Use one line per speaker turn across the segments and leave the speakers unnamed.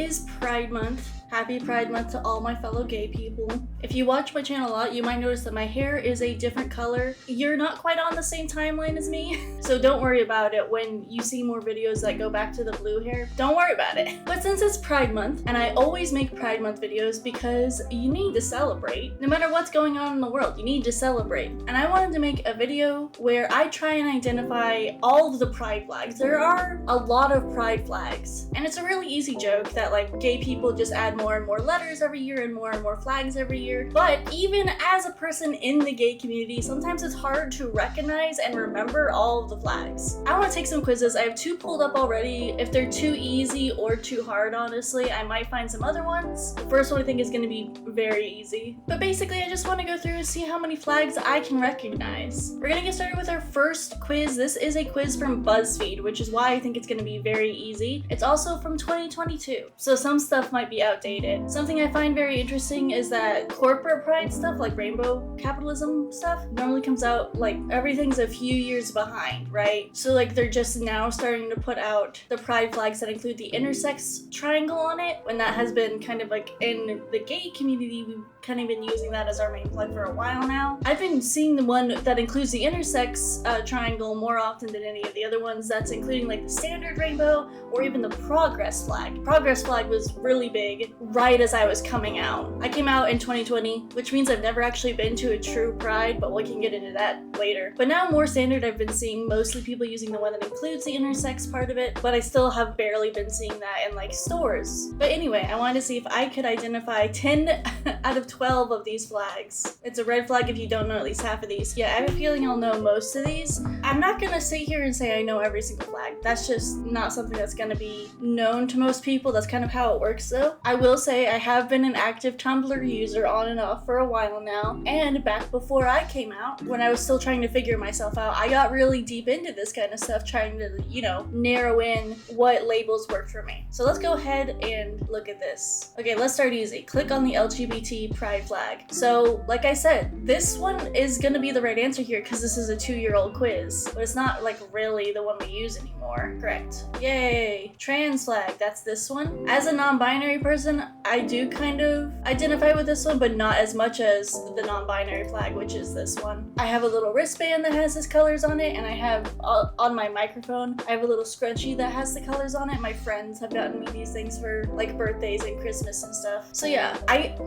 is Pride Month. Happy Pride Month to all my fellow gay people. If you watch my channel a lot, you might notice that my hair is a different color. You're not quite on the same timeline as me, so don't worry about it when you see more videos that go back to the blue hair. Don't worry about it. But since it's Pride Month, and I always make Pride Month videos because you need to celebrate. No matter what's going on in the world, you need to celebrate. And I wanted to make a video where I try and identify all of the pride flags. There are a lot of pride flags, and it's a really easy joke that like gay people just add more and more letters every year and more flags every year. But even as a person in the gay community, sometimes it's hard to recognize and remember all of the flags. I want to take some quizzes. I have 2 pulled up already. If they're too easy or too hard, honestly, I might find some other ones. The first one I think is going to be very easy. But basically, I just want to go through and see how many flags I can recognize. We're going to get started with our first quiz. This is a quiz from BuzzFeed, which is why I think it's going to be very easy. It's also from 2022, so some stuff might be outdated. Something I find very interesting is that corporate pride stuff, like rainbow capitalism stuff, normally comes out like everything's a few years behind, right? So like they're just now starting to put out the pride flags that include the intersex triangle on it, when that has been kind of like in the gay community, we've kind of been using that as our main flag for a while now. I've been seeing the one that includes the intersex triangle more often than any of the other ones. That's including like the standard rainbow or even the progress flag. Progress flag was really big right as I was coming out. I came out in 2020, which means I've never actually been to a true pride, but we can get into that later. But now more standard, I've been seeing mostly people using the one that includes the intersex part of it, but I still have barely been seeing that in like stores. But anyway, I wanted to see if I could identify 10 out of 12 of these flags. It's a red flag if you don't know at least half of these. Yeah, I have a feeling I'll know most of these. I'm not gonna sit here and say I know every single flag. That's just not something that's gonna be known to most people. That's kind of how it works though. I will say I have been an active Tumblr user on and off for a while now, and back before I came out, when I was still trying to figure myself out, I got really deep into this kind of stuff, trying to, you know, narrow in what labels work for me. So let's go ahead and look at this. Okay, let's start easy. Click on the LGBT pride flag. So like I said, this one is gonna be the right answer here because this is a 2-year-old quiz, but it's not like really the one we use anymore. Correct. Yay. Trans flag, that's this one. As a non-binary person, I do kind of identify with this one, but not as much as the non-binary flag, which is this one. I have a little wristband that has his colors on it, and I have on my microphone, I have a little scrunchie that has the colors on it. My friends have gotten me these things for like birthdays and Christmas and stuff. So yeah,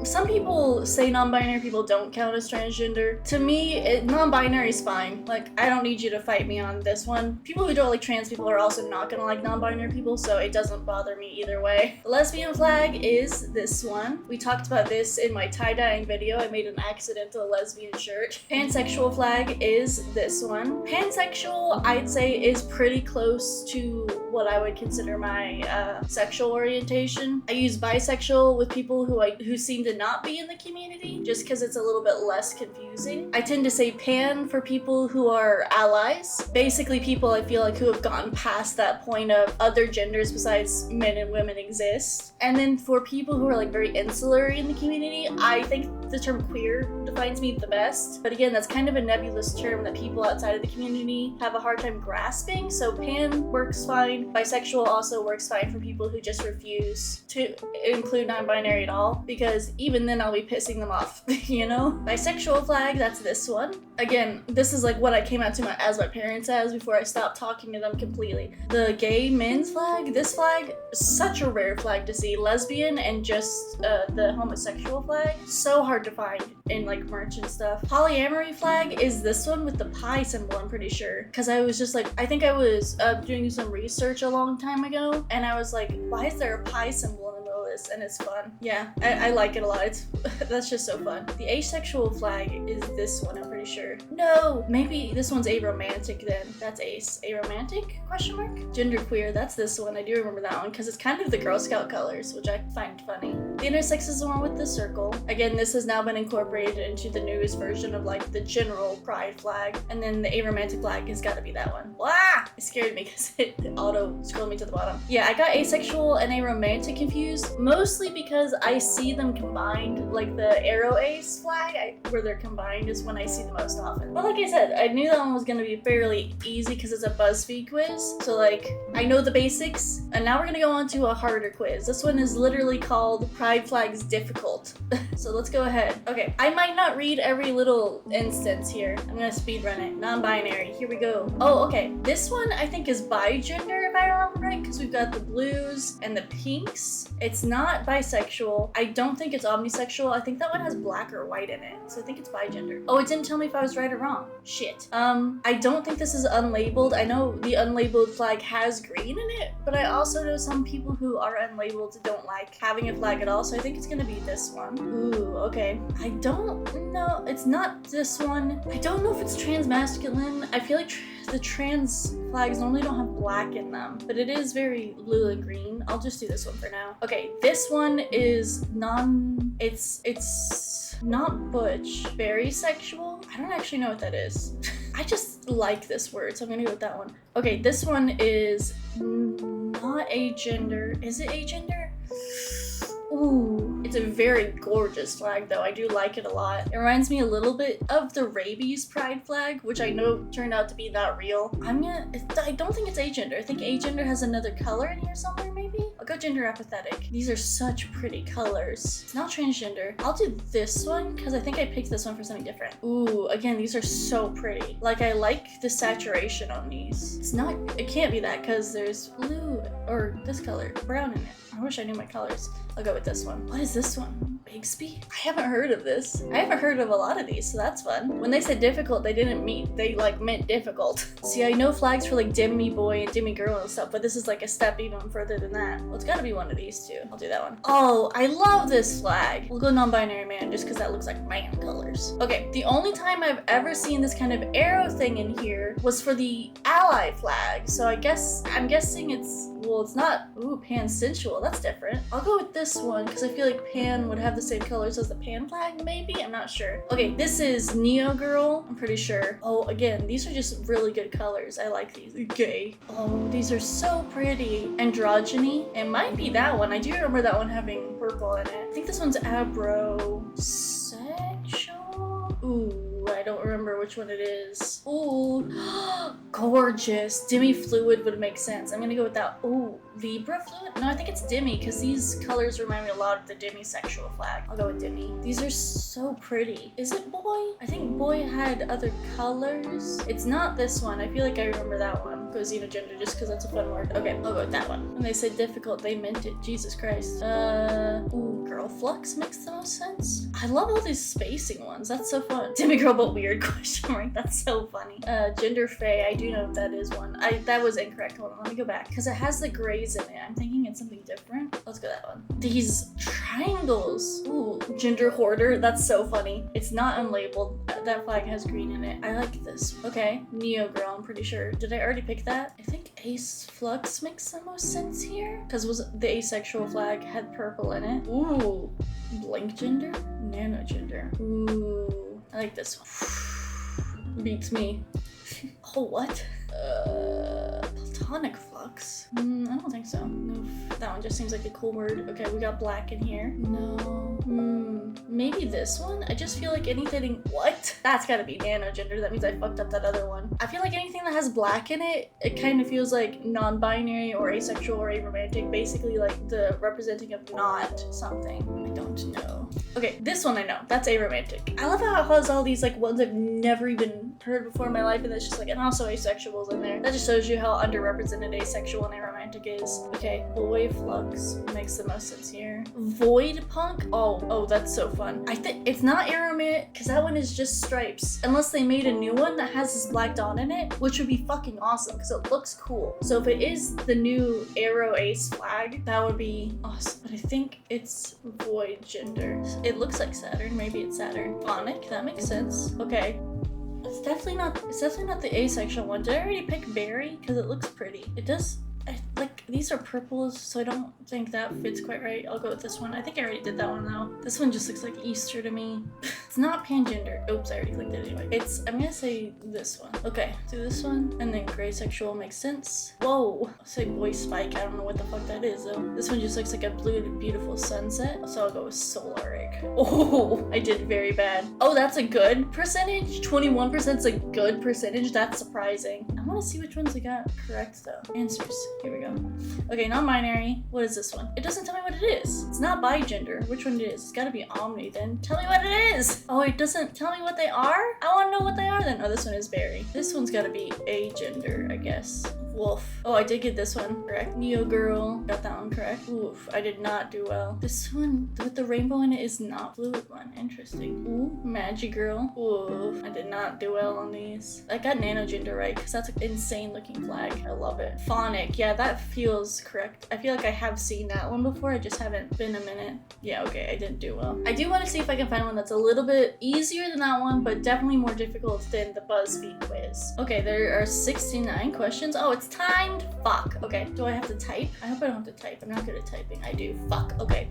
some people say non-binary people don't count as transgender. To me, non-binary is fine. Like, I don't need you to fight me on this one. People who don't like trans people are also not gonna like non-binary people, so it doesn't bother me either way. The lesbian flag is this one. We talked about this in my tie-dyeing video. I made an accidental lesbian shirt. Pansexual flag is this one. Pansexual, I'd say, is pretty close to what I would consider my sexual orientation. I use bisexual with people who seem to not be in the community, just because it's a little bit less confusing. I tend to say pan for people who are allies. Basically people I feel like who have gotten past that point of other genders besides men and women exist. And then for people who are like very insular in the community, I think the term queer defines me the best. But again, that's kind of a nebulous term that people outside of the community have a hard time grasping. So pan works fine. Bisexual also works fine for people who just refuse to include non-binary at all, because even then I'll be pissing them off, you know? Bisexual flag, that's this one. Again, this is like what I came out to as my parents as before I stopped talking to them completely. The gay men's flag, this flag, such a rare flag to see. Lesbian and just the homosexual flag, so hard to find in like merch and stuff. Polyamory flag is this one with the pi symbol, I'm pretty sure, because I was just like, I think I was doing some research a long time ago, and I was like, why is there a pi symbol in the middle of this? And it's fun. Yeah, I like it a lot. It's that's just so fun. The asexual flag is this one, I'm pretty sure. No, maybe this one's aromantic then. That's ace. Aromantic? Question mark? Genderqueer, that's this one. I do remember that one because it's kind of the Girl Scout colors, which I find funny. The intersex is the one with the circle. Again, this has now been incorporated into the newest version of like the general pride flag. And then the aromantic flag has got to be that one. Wow! It scared me because it auto scrolled me to the bottom. Yeah, I got asexual and aromantic confused, mostly because I see them combined. Like the arrow ace flag, where they're combined is when I see them most often. But like I said, I knew that one was gonna be fairly easy because it's a BuzzFeed quiz. So like, I know the basics. And now we're gonna go on to a harder quiz. This one is literally called Pride Flags Difficult. So let's go ahead. Okay, I might not read every little instance here. I'm gonna speed run it. Non-binary, here we go. Oh, okay. This one I think is bi-gender if I remember right, because we've got the blues and the pinks. It's not bisexual. I don't think it's omnisexual. I think that one has black or white in it. So I think it's bi-gender. Oh, it didn't tell me if I was right or wrong. Shit. I don't think this is unlabeled. I know the unlabeled flag has green in it, but I also know some people who are unlabeled don't like having a flag at all. So I think it's gonna be this one. Ooh, okay. I don't know. It's not this one. I don't know if it's transmasculine. I feel like the trans flags normally don't have black in them, but it is very blue and green. I'll just do this one for now. Okay, this one is it's not butch, very sexual. I don't actually know what that is. I just like this word, so I'm gonna go with that one. Okay, this one is not agender. Is it agender? Ooh, it's a very gorgeous flag though. I do like it a lot. It reminds me a little bit of the rabies pride flag, which I know turned out to be not real. I don't think it's agender. I think agender has another color in here somewhere maybe? I'll go gender apathetic. These are such pretty colors. It's not transgender. I'll do this one because I think I picked this one for something different. Ooh, again, these are so pretty. Like I like the saturation on these. It can't be that because there's blue or this color, brown in it. I wish I knew my colors. I'll go with this one. What is this one? Bigsby? I haven't heard of this. I haven't heard of a lot of these, so that's fun. When they said difficult, they like meant difficult. See, I know flags for like Demi Boy and Demi Girl and stuff, but this is like a step even further than that. Well, it's gotta be one of these two. I'll do that one. Oh, I love this flag. We'll go non-binary man just because that looks like man colors. Okay, the only time I've ever seen this kind of arrow thing in here was for the ally flag. So I'm guessing it's not, ooh, pansensual. That's different. I'll go with this one because I feel like pan would have the same colors as the pan flag, maybe? I'm not sure. Okay, this is Neo Girl. I'm pretty sure. Oh, again, these are just really good colors. I like these. Gay. Oh, these are so pretty. Androgyny. It might be that one. I do remember that one having purple in it. I think this one's abrosexual. Ooh. I don't remember which one it is. Ooh, gorgeous. Demi fluid would make sense. I'm gonna go with that. Ooh, Libra fluid? No, I think it's Demi because these colors remind me a lot of the demisexual flag. I'll go with Demi. These are so pretty. Is it boy? I think boy had other colors. It's not this one. I feel like I remember that one. Go xenogender just because that's a fun word. Okay, I'll go with that one. When they said difficult, they meant it. Jesus Christ. Ooh, girl flux makes the most sense. I love all these spacing ones. That's so fun. Demi girl but weird question mark. That's so funny. Gender fey. I do know if that is one. That was incorrect. Hold on, let me go back because it has the grays in it. I'm thinking it's something different. Let's go that one. These triangles. Ooh, gender hoarder. That's so funny. It's not unlabeled. That flag has green in it. I like this. Okay, Neo Girl. I'm pretty sure. Did I already pick that? I think ace flux makes the most sense here because was the asexual flag had purple in it. Ooh, blank gender, nano gender. Ooh, I like this one. Beats me. Oh, what? Platonic flux? I don't think so. No, that one just seems like a cool word. Okay, we got black in here. No. Maybe this one? I just feel like anything. What? That's gotta be nano gender. That means I fucked up that other one. I feel like anything that has black in it, it kind of feels like non-binary or asexual or aromantic. Basically, like the representing of not something. I don't know. Okay, this one I know. That's aromantic. I love how it has all these like ones I've never even heard before in my life, and it's just like, and also asexuals in there. That just shows you how underrepresented asexual and aromantic is. Okay, boy flux makes the most sense here. Void punk? Oh, that's so fun. I think it's not aromantic because that one is just stripes. Unless they made a new one that has this black dot in it, which would be fucking awesome because it looks cool. So if it is the new arrow ace flag, that would be awesome. But I think it's void gender. It looks like Saturn. Maybe it's Saturn. Phonic, that makes sense. Okay. It's definitely not the asexual one. Did I already pick berry? Because it looks pretty. It does. these are purples, so I don't think that fits quite right. I'll go with this one. I think I already did that one though. This one just looks like Easter to me. It's not pangender. Oops, I already clicked it anyway. I'm gonna say this one. Okay, do this one, and then gray sexual makes sense. Whoa, I'll say boy spike. I don't know what the fuck that is though. This one just looks like a blue beautiful sunset, so I'll go with solar egg. Oh, I did very bad. Oh, that's a good percentage. 21% is a good percentage. That's surprising. I want to see which ones I got correct though. Answers. Here we go. Okay, non-binary. What is this one? It doesn't tell me what it is. It's not bigender. Which one it is? It's gotta be omni then. Tell me what it is. Oh, it doesn't tell me what they are? I want to know what they are then. Oh, this one is berry. This one's gotta be agender, I guess. Wolf. Oh, I did get this one correct. Neo girl. Got that one correct. Oof, I did not do well. This one with the rainbow in it is not fluid one. Interesting. Ooh, Magi girl. Oof, I did not do well on these. I got nanogender right because that's an insane looking flag. I love it. Phonic. Yeah, that feels correct. I feel like I have seen that one before. I just haven't been a minute. Yeah, okay, I didn't do well. I do want to see if I can find one that's a little bit easier than that one, but definitely more difficult than the BuzzFeed quiz. Okay, there are 69 questions. Oh, it's timed. Fuck. Okay, do I have to type? I hope I don't have to type. I'm not good at typing. I do. Fuck. Okay.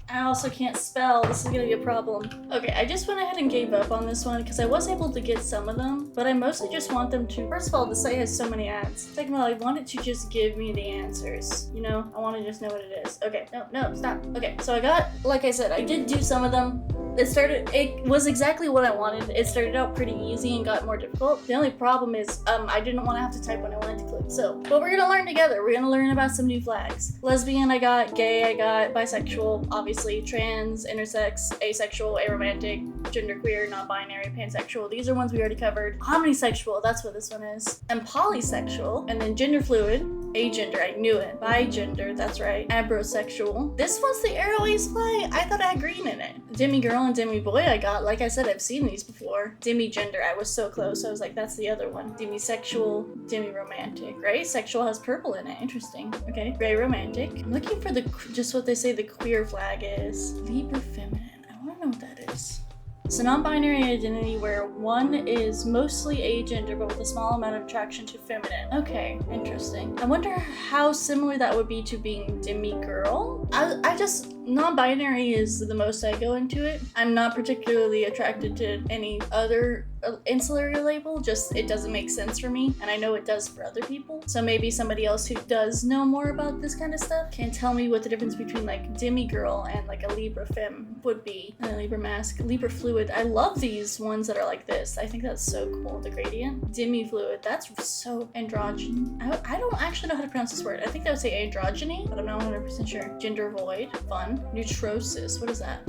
I also can't spell. This is gonna be a problem. Okay, I just went ahead and gave up on this one because I was able to get some of them, but I mostly just want them to. First of all, the site has so many ads. Second of all, I want it to just give me the answers. You know, I want to just know what it is. Okay, no, stop. Okay, so I got, like I said, I did do some of them. It was exactly what I wanted. It started out pretty easy and got more difficult. The only problem is I didn't want to have to type when I wanted to click. So, but we're gonna learn together. We're gonna learn about some new flags. Lesbian, I got. Gay, I got. Bisexual, obviously. Trans, intersex, asexual, aromantic, genderqueer, non-binary, pansexual. These are ones we already covered. Omnisexual, that's what this one is. And polysexual, and then gender fluid, agender, I knew it. Bigender, that's right. Abrosexual. This one's the Aeroace flag. I thought I had green in it. Demigirl and demi-boy I got. Like I said, I've seen these before. Demigender, I was so close. I was like, that's the other one. Demisexual, demi-romantic. Gray sexual has purple in it. Interesting. Okay, gray romantic. I'm looking for just what they say the queer flag is. Libra feminine. I want to know what that is. So non-binary identity where one is mostly agender but with a small amount of attraction to feminine. Okay, interesting. I wonder how similar that would be to being demi-girl. I just, non-binary is the most I go into it. I'm not particularly attracted to any other ancillary label, just it doesn't make sense for me, and I know it does for other people. So maybe somebody else who does know more about this kind of stuff can tell me what the difference between like demi-girl and like a Libra femme would be. And a Libra mask, Libra fluid. I love these ones that are like this. I think that's so cool, the gradient. Demi-fluid, that's so androgyny. I don't actually know how to pronounce this word. I think that would say androgyny, but I'm not 100% sure. Gender void, fun. Neutrosis, what is that?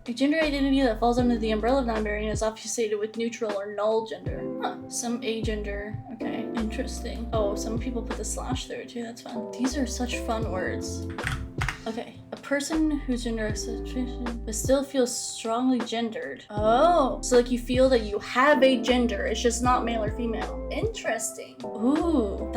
A gender identity that falls under the umbrella of non-binary is obfuscated with neutral or null gender. Huh. Some agender. Okay, interesting. Oh, some people put the slash there too. That's fun. These are such fun words. Okay, a person whose gender excitation but still feels strongly gendered. Oh, so like you feel that you have a gender, it's just not male or female. Interesting. Ooh,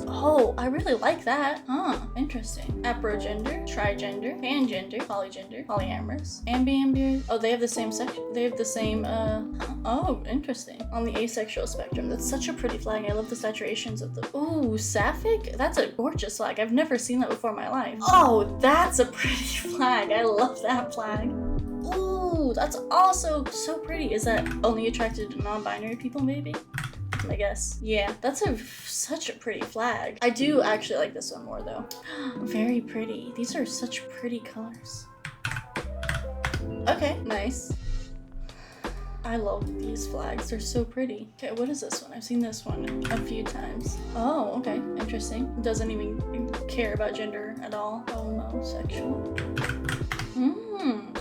oh, I really like that. Huh, interesting. Aprogender, trigender, pangender, polygender, polyamorous, ambiambier. Oh, they have the same section. They have the same, oh, interesting. On the asexual spectrum. That's such a pretty flag. I love the saturations of the, ooh, sapphic? That's a gorgeous flag. I've never seen that before in my life. Oh, that's a pretty flag. I love that flag. Ooh, that's also so pretty. Is that only attracted to non-binary people, maybe? I guess. Yeah, that's such a pretty flag. I do actually like this one more though. Very pretty. These are such pretty colors. Okay, nice. I love these flags. They're so pretty. Okay, what is this one? I've seen this one a few times. Oh, okay. Interesting. Doesn't even care about gender at all. Homosexual.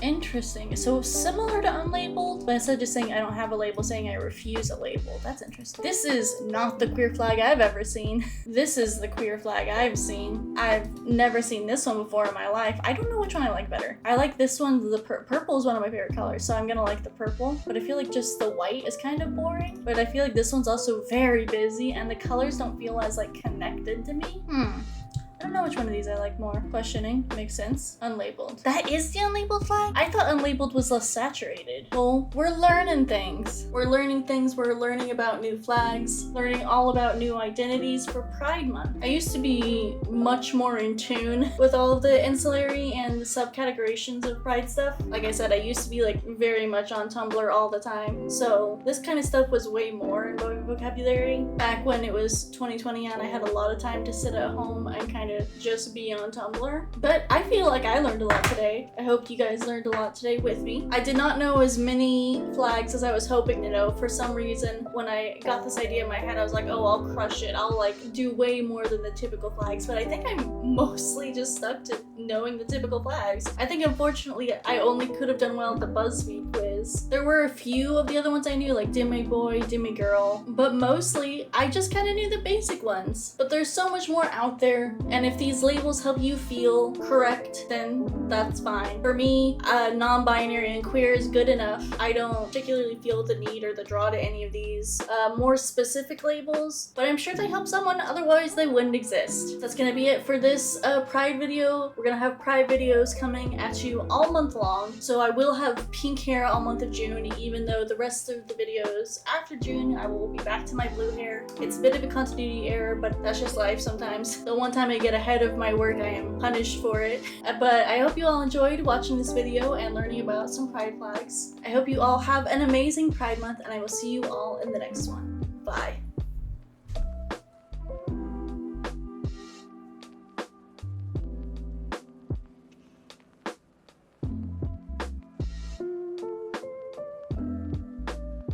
Interesting. So similar to unlabeled, but instead of just saying I don't have a label, saying I refuse a label. That's interesting. This is not the queer flag I've ever seen. This is the queer flag I've seen. I've never seen this one before in my life. I don't know which one I like better. I like this one. The purple is one of my favorite colors, so I'm gonna like the purple, but I feel like just the white is kind of boring. But I feel like this one's also very busy and the colors don't feel as like connected to me. I don't know which one of these I like more. Questioning, makes sense. Unlabeled. That is the unlabeled flag? I thought unlabeled was less saturated. Well, we're learning things. We're learning things. We're learning about new flags, learning all about new identities for Pride Month. I used to be much more in tune with all of the ancillary and the subcategorizations of Pride stuff. Like I said, I used to be like very much on Tumblr all the time. So this kind of stuff was way more in my vocabulary back when it was 2020 and I had a lot of time to sit at home and kind of just be on Tumblr. But I feel like I learned a lot today. I hope you guys learned a lot today with me. I did not know as many flags as I was hoping to know. For some reason, when I got this idea in my head, I was like, oh, I'll crush it. I'll like do way more than the typical flags. But I think I'm mostly just stuck to knowing the typical flags. I think unfortunately I only could have done well at the BuzzFeed quiz. There were a few of the other ones I knew, like Dimmy Boy, Dimmy Girl, but mostly I just kind of knew the basic ones. But there's so much more out there, and if these labels help you feel correct, then that's fine. For me, non-binary and queer is good enough. I don't particularly feel the need or the draw to any of these more specific labels, but I'm sure they help someone, otherwise they wouldn't exist. That's gonna be it for this Pride video. We're gonna have Pride videos coming at you all month long, so I will have pink hair all month of June, even though the rest of the videos after June I will be back to my blue hair. It's a bit of a continuity error, but that's just life sometimes. The one time I get ahead of my work, I am punished for it. But I hope you all enjoyed watching this video and learning about some Pride flags. I hope you all have an amazing Pride Month, and I will see you all in the next one. Bye.